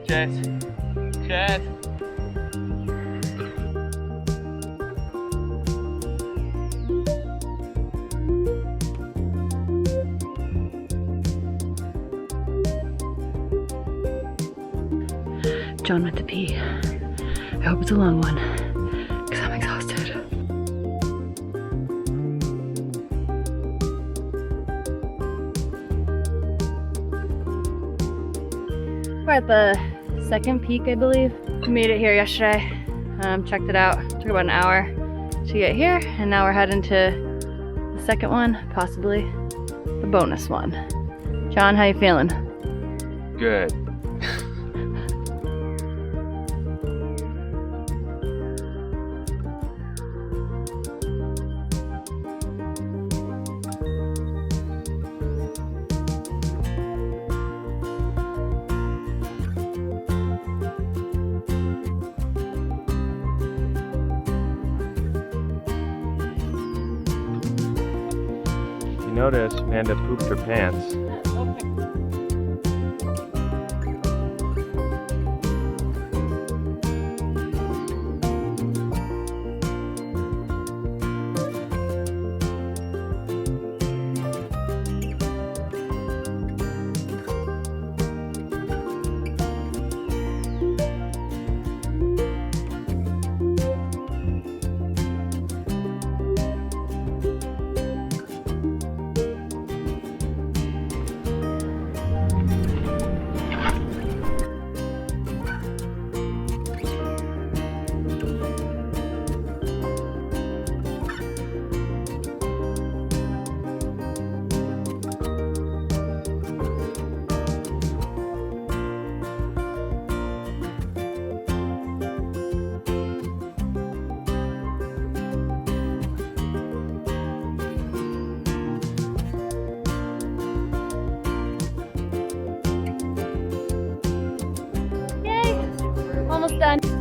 Chase. Chase. John went to pee. I hope it's a long one, because I'm exhausted. We're at the second peak, I believe. We made it here yesterday. Checked it out. Took about an hour to get here, and now we're heading to the second one, possibly the bonus one. John, how you feeling? Good. Notice Panda pooped her pants. Almost done.